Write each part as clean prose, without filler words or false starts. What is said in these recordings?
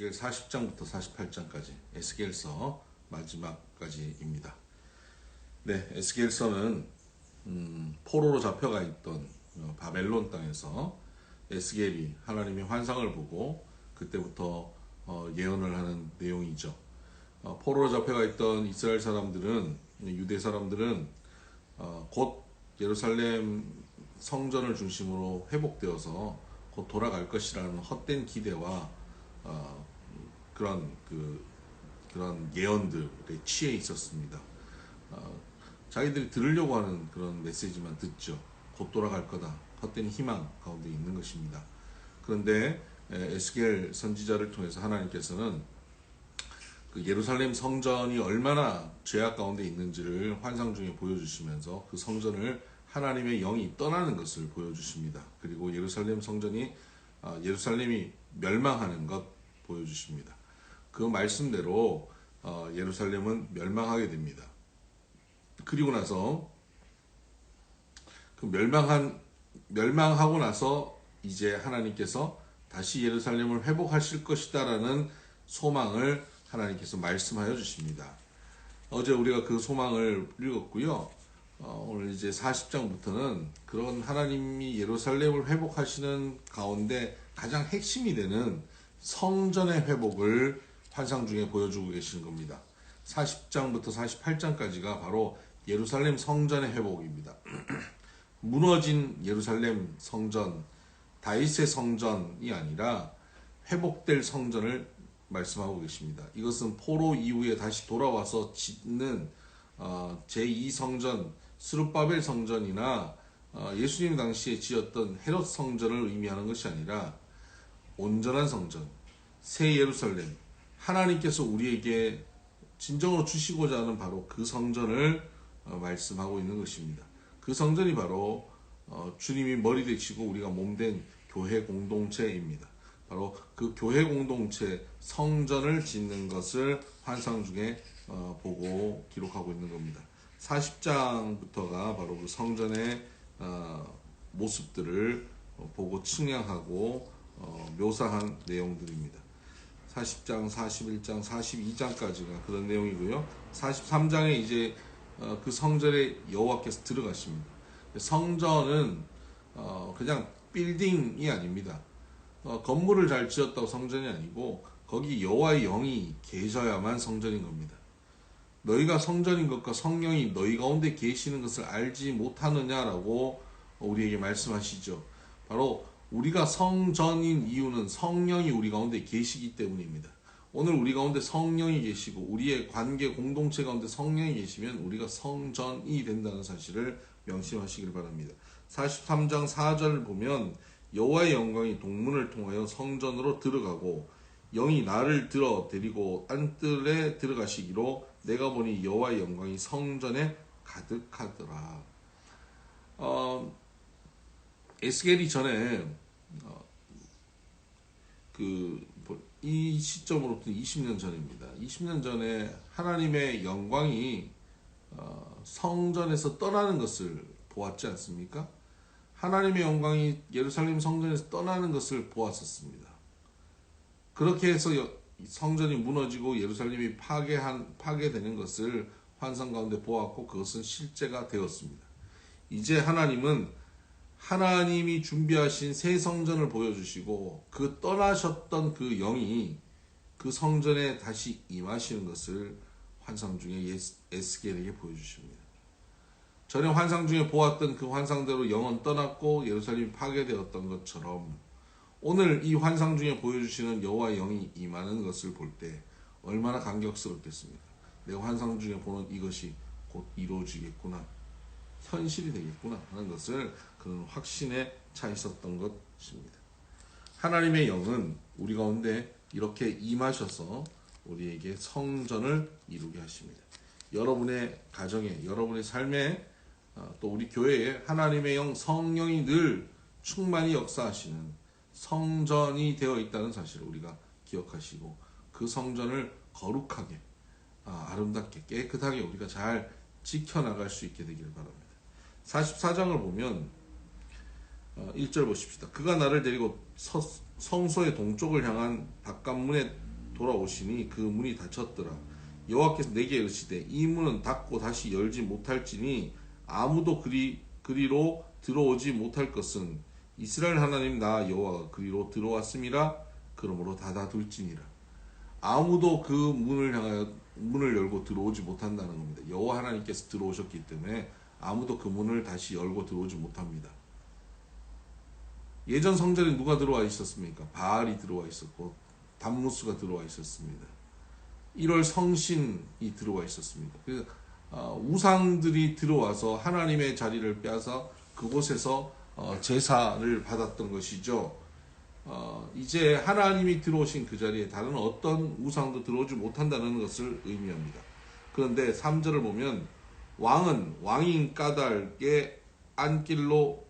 에스겔 40장부터 48장까지 에스겔서 마지막까지입니다. 네, 에스겔서는 포로로 잡혀가 있던 바벨론 땅에서 에스겔이 하나님의 환상을 보고 그때부터 예언을 하는 내용이죠. 포로로 잡혀가 있던 이스라엘 사람들은, 유대 사람들은 곧 예루살렘 성전을 중심으로 회복되어서 곧 돌아갈 것이라는 헛된 기대와 그런 예언들에 취해 있었습니다. 자기들이 들으려고 하는 그런 메시지만 듣죠. 곧 돌아갈 거다. 헛된 희망 가운데 있는 것입니다. 그런데 에스겔 선지자를 통해서 하나님께서는 그 예루살렘 성전이 얼마나 죄악 가운데 있는지를 환상 중에 보여주시면서 그 성전을 하나님의 영이 떠나는 것을 보여주십니다. 그리고 예루살렘이 멸망하는 것 보여주십니다. 그 말씀대로 예루살렘은 멸망하게 됩니다. 그리고 나서 그 멸망하고 나서 이제 하나님께서 다시 예루살렘을 회복하실 것이다라는 소망을 하나님께서 말씀하여 주십니다. 어제 우리가 그 소망을 읽었고요. 오늘 이제 40장부터는 그런 하나님이 예루살렘을 회복하시는 가운데 가장 핵심이 되는 성전의 회복을 환상 중에 보여주고 계시는 겁니다. 40장부터 48장까지가 바로 예루살렘 성전의 회복입니다. 무너진 예루살렘 성전, 다윗의 성전이 아니라 회복될 성전을 말씀하고 계십니다. 이것은 포로 이후에 다시 돌아와서 짓는 제2성전, 스룹바벨 성전이나 예수님 당시에 지었던 헤롯 성전을 의미하는 것이 아니라 온전한 성전, 새 예루살렘, 하나님께서 우리에게 진정으로 주시고자 하는 바로 그 성전을 말씀하고 있는 것입니다. 그 성전이 바로 주님이 머리 되시고 우리가 몸된 교회 공동체입니다. 바로 그 교회 공동체 성전을 짓는 것을 환상 중에 보고 기록하고 있는 겁니다. 40장부터가 바로 그 성전의 모습들을 보고 측량하고 묘사한 내용들입니다. 40장, 41장, 42장까지가 그런 내용이고요. 43장에 이제 그 성전에 여호와께서 들어가십니다. 성전은 그냥 빌딩이 아닙니다. 건물을 잘 지었다고 성전이 아니고 거기 여호와의 영이 계셔야만 성전인 겁니다. 너희가 성전인 것과 성령이 너희 가운데 계시는 것을 알지 못하느냐라고 우리에게 말씀하시죠. 바로 우리가 성전인 이유는 성령이 우리 가운데 계시기 때문입니다. 오늘 우리 가운데 성령이 계시고 우리의 관계 공동체 가운데 성령이 계시면 우리가 성전이 된다는 사실을 명심하시길 바랍니다. 43장 4절을 보면 여호와의 영광이 동문을 통하여 성전으로 들어가고 영이 나를 들어 데리고 안뜰에 들어가시기로 내가 보니 여호와의 영광이 성전에 가득하더라. 에스겔이 전에 이 시점으로부터 20년 전입니다. 20년 전에 하나님의 영광이 성전에서 떠나는 것을 보았지 않습니까? 하나님의 영광이 예루살렘 성전에서 떠나는 것을 보았었습니다. 그렇게 해서 성전이 무너지고 예루살렘이 파괴되는 것을 환상 가운데 보았고 그것은 실제가 되었습니다. 이제 하나님은 하나님이 준비하신 새 성전을 보여주시고 그 떠나셨던 그 영이 그 성전에 다시 임하시는 것을 환상 중에 에스겔에게 보여주십니다. 전에 환상 중에 보았던 그 환상대로 영은 떠났고 예루살렘이 파괴되었던 것처럼 오늘 이 환상 중에 보여주시는 여호와의 영이 임하는 것을 볼 때 얼마나 감격스럽겠습니까? 내가 환상 중에 보는 이것이 곧 이루어지겠구나, 현실이 되겠구나 하는 것을 그런 확신에 차 있었던 것입니다. 하나님의 영은 우리 가운데 이렇게 임하셔서 우리에게 성전을 이루게 하십니다. 여러분의 가정에, 여러분의 삶에, 또 우리 교회에 하나님의 영, 성령이 늘 충만히 역사하시는 성전이 되어 있다는 사실을 우리가 기억하시고 그 성전을 거룩하게, 아름답게, 깨끗하게 우리가 잘 지켜나갈 수 있게 되기를 바랍니다. 44장을 보면 1절 보십시다. 그가 나를 데리고 성소의 동쪽을 향한 바깥문에 돌아오시니 그 문이 닫혔더라. 여호와께서 내게 이르시되 이 문은 닫고 다시 열지 못할지니 아무도 그리로 들어오지 못할 것은 이스라엘 하나님 나 여호와가 그리로 들어왔음이라. 그러므로 닫아둘지니라. 아무도 그 문을 향하여 문을 열고 들어오지 못한다는 겁니다. 여호와 하나님께서 들어오셨기 때문에 아무도 그 문을 다시 열고 들어오지 못합니다. 예전 성전에 누가 들어와 있었습니까? 바알이 들어와 있었고 담무스가 들어와 있었습니다. 1월 성신이 들어와 있었습니다. 그래서 우상들이 들어와서 하나님의 자리를 빼앗아 그곳에서 제사를 받았던 것이죠. 이제 하나님이 들어오신 그 자리에 다른 어떤 우상도 들어오지 못한다는 것을 의미합니다. 그런데 3절을 보면 왕은 왕인 까닭의 안길로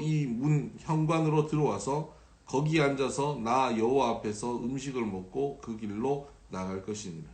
이 문 현관으로 들어와서 거기 앉아서 나 여호와 앞에서 음식을 먹고 그 길로 나갈 것이니라.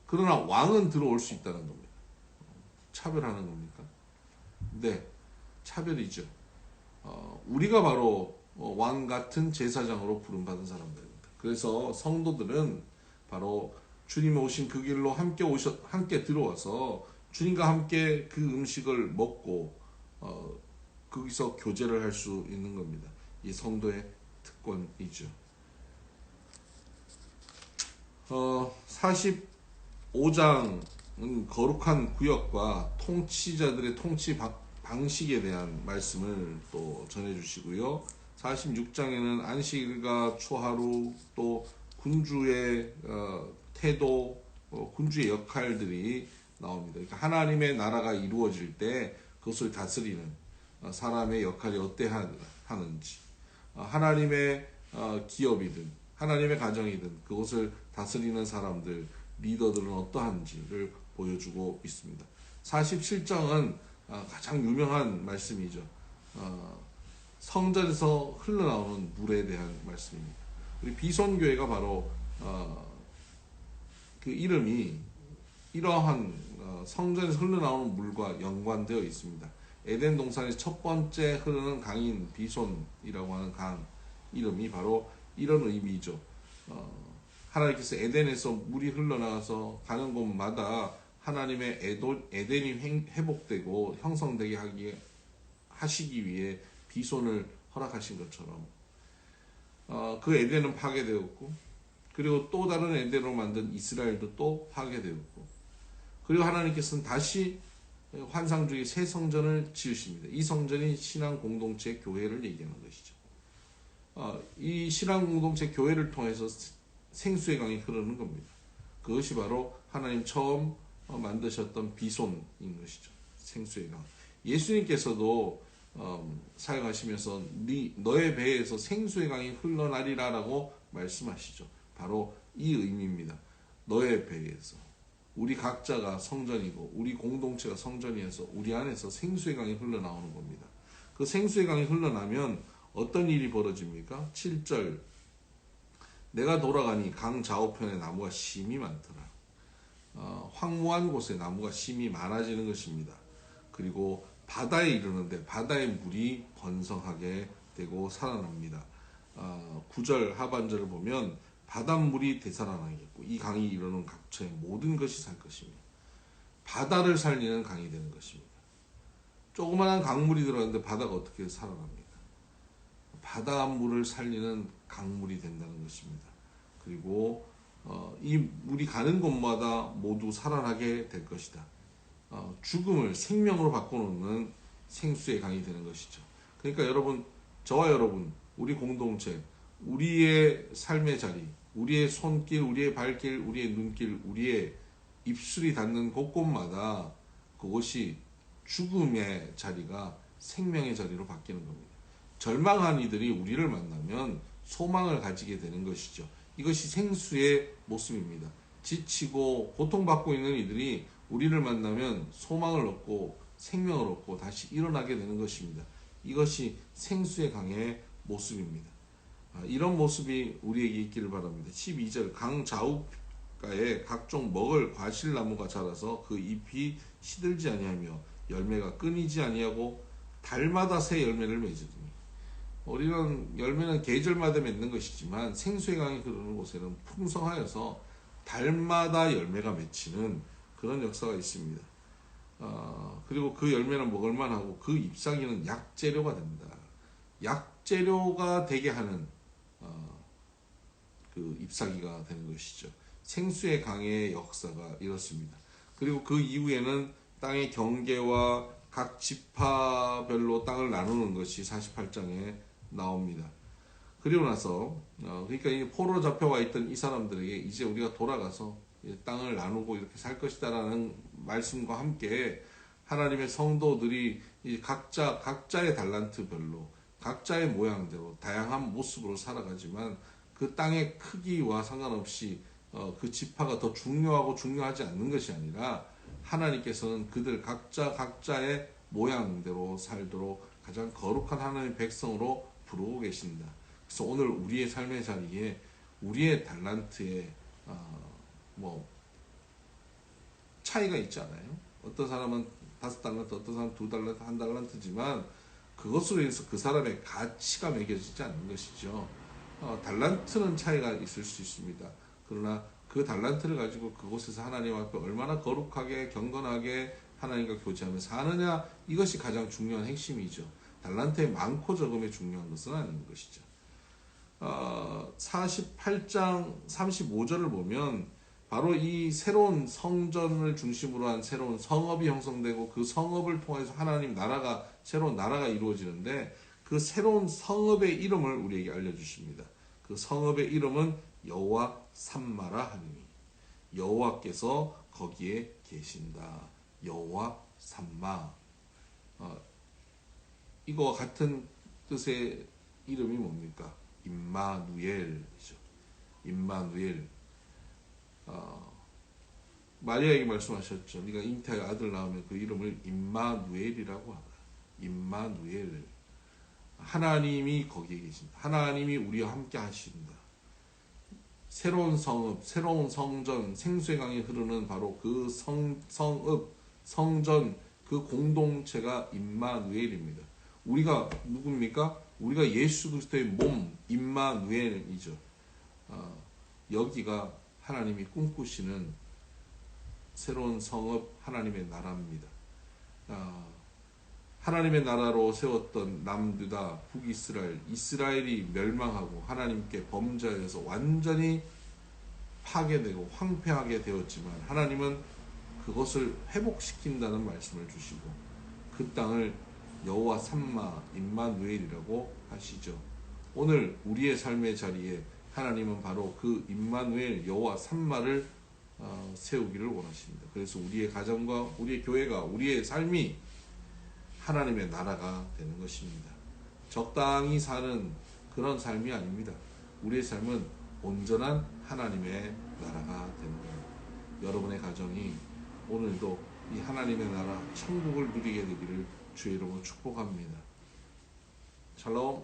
그러나 왕은 들어올 수 있다는 겁니다. 차별하는 겁니까? 네, 차별이죠. 우리가 바로 왕 같은 제사장으로 부름받은 사람들입니다. 그래서 성도들은 바로 주님이 오신 그 길로 함께 들어와서 주님과 함께 그 음식을 먹고 거기서 교제를 할 수 있는 겁니다. 이 성도의 특권이죠. 45장은 거룩한 구역과 통치자들의 통치 방식에 대한 말씀을 또 전해주시고요. 46장에는 안식일과 초하루 또 군주의 태도, 군주의 역할들이 나옵니다. 그러니까 하나님의 나라가 이루어질 때 그것을 다스리는 사람의 역할이 어떠하는지, 하나님의 기업이든 하나님의 가정이든 그것을 다스리는 사람들, 리더들은 어떠한지를 보여주고 있습니다. 47장은 가장 유명한 말씀이죠. 성전에서 흘러나오는 물에 대한 말씀입니다. 우리 비손교회가 바로 그 이름이 이러한 성전에서 흘러나오는 물과 연관되어 있습니다. 에덴 동산의 첫 번째 흐르는 강인 비손이라고 하는 강 이름이 바로 이런 의미죠. 하나님께서 에덴에서 물이 흘러나와서 가는 곳마다 하나님의 에덴이 회복되고 형성되게 하시기 위해 비손을 허락하신 것처럼 그 에덴은 파괴되었고, 그리고 또 다른 에덴으로 만든 이스라엘도 또 파괴되었고, 그리고 하나님께서는 다시 환상주의 새 성전을 지으십니다. 이 성전이 신앙 공동체 교회를 얘기하는 것이죠. 이 신앙 공동체 교회를 통해서 생수의 강이 흐르는 겁니다. 그것이 바로 하나님 처음 만드셨던 비손인 것이죠. 생수의 강. 예수님께서도 사역하시면서 너의 배에서 생수의 강이 흘러나리라 라고 말씀하시죠. 바로 이 의미입니다. 너의 배에서. 우리 각자가 성전이고 우리 공동체가 성전이어서 우리 안에서 생수의 강이 흘러나오는 겁니다. 그 생수의 강이 흘러나면 어떤 일이 벌어집니까? 7절 내가 돌아가니 강 좌우편에 나무가 심이 많더라. 황무한 곳에 나무가 심이 많아지는 것입니다. 그리고 바다에 이르는데 바다의 물이 번성하게 되고 살아납니다. 9절 하반절을 보면 바닷물이 되살아나겠고 이 강이 이르는 각처의 모든 것이 살 것입니다. 바다를 살리는 강이 되는 것입니다. 조그마한 강물이 들어갔는데 바다가 어떻게 살아납니까? 바닷물을 살리는 강물이 된다는 것입니다. 그리고 이 물이 가는 곳마다 모두 살아나게 될 것이다. 죽음을 생명으로 바꿔놓는 생수의 강이 되는 것이죠. 그러니까 여러분, 저와 여러분, 우리 공동체, 우리의 삶의 자리, 우리의 손길, 우리의 발길, 우리의 눈길, 우리의 입술이 닿는 곳곳마다 그것이 죽음의 자리가 생명의 자리로 바뀌는 겁니다. 절망한 이들이 우리를 만나면 소망을 가지게 되는 것이죠. 이것이 생수의 모습입니다. 지치고 고통받고 있는 이들이 우리를 만나면 소망을 얻고 생명을 얻고 다시 일어나게 되는 것입니다. 이것이 생수의 강의 모습입니다. 이런 모습이 우리에게 있기를 바랍니다. 12절 강 좌우가에 각종 먹을 과실나무가 자라서 그 잎이 시들지 아니하며 열매가 끊이지 아니하고 달마다 새 열매를 맺으니 우리는 열매는 계절마다 맺는 것이지만 생수의 강이 흐르는 곳에는 풍성하여서 달마다 열매가 맺히는 그런 역사가 있습니다. 그리고 그 열매는 먹을만 하고 그 잎사귀는 약재료가 된다. 약재료가 되게 하는 그 잎사귀가 되는 것이죠. 생수의 강의 역사가 이렇습니다. 그리고 그 이후에는 땅의 경계와 각 지파별로 땅을 나누는 것이 48장에 나옵니다. 그리고 나서 그러니까 이 포로로 잡혀와 있던 이 사람들에게 이제 우리가 돌아가서 땅을 나누고 이렇게 살 것이다라는 말씀과 함께 하나님의 성도들이 각자의 달란트별로 각자의 모양대로 다양한 모습으로 살아가지만 그 땅의 크기와 상관없이 그 지파가 더 중요하고 중요하지 않는 것이 아니라 하나님께서는 그들 각자의 모양대로 살도록 가장 거룩한 하나님의 백성으로 부르고 계신다. 그래서 오늘 우리의 삶의 자리에 우리의 달란트에 뭐 차이가 있잖아요. 어떤 사람은 5달란트, 어떤 사람은 2달란트, 1달란트지만 그것으로 인해서 그 사람의 가치가 매겨지지 않는 것이죠. 달란트는 차이가 있을 수 있습니다. 그러나 그 달란트를 가지고 그곳에서 하나님 앞에 얼마나 거룩하게 경건하게 하나님과 교제하며 사느냐, 이것이 가장 중요한 핵심이죠. 달란트의 많고 적음에 중요한 것은 아닌 것이죠. 48장 35절을 보면 바로 이 새로운 성전을 중심으로 한 새로운 성읍이 형성되고 그 성읍을 통해서 하나님 나라가, 새로운 나라가 이루어지는데 그 새로운 성읍의 이름을 우리에게 알려주십니다. 그 성읍의 이름은 여호와 삼마라 하느니, 여호와께서 거기에 계신다. 여호와 삼마. 이거와 같은 뜻의 이름이 뭡니까? 임마누엘이죠. 임마누엘. 마리아에게 말씀하셨죠. 네가 잉태하여 아들 낳으면 그 이름을 임마누엘이라고 하라. 임마누엘. 하나님이 거기에 계신다. 하나님이 우리와 함께 하신다. 새로운 성읍, 새로운 성전, 생수의 강이 흐르는 바로 그 성읍, 성전, 그 공동체가 임마누엘입니다. 우리가 누굽니까? 우리가 예수 그리스도의 몸, 임마누엘이죠. 여기가 하나님이 꿈꾸시는 새로운 성읍, 하나님의 나라입니다. 하나님의 나라로 세웠던 남유다, 북이스라엘, 이스라엘이 멸망하고 하나님께 범죄하여서 완전히 파괴되고 황폐하게 되었지만 하나님은 그것을 회복시킨다는 말씀을 주시고 그 땅을 여호와 삼마 임마누엘이라고 하시죠. 오늘 우리의 삶의 자리에 하나님은 바로 그 임마누엘 여호와 삼마를 세우기를 원하십니다. 그래서 우리의 가정과 우리의 교회가, 우리의 삶이 하나님의 나라가 되는 것입니다. 적당히 사는 그런 삶이 아닙니다. 우리의 삶은 온전한 하나님의 나라가 되는 겁니다. 여러분의 가정이 오늘도 이 하나님의 나라 천국을 누리게 되기를 주의 이름으로 축복합니다. 샬롬.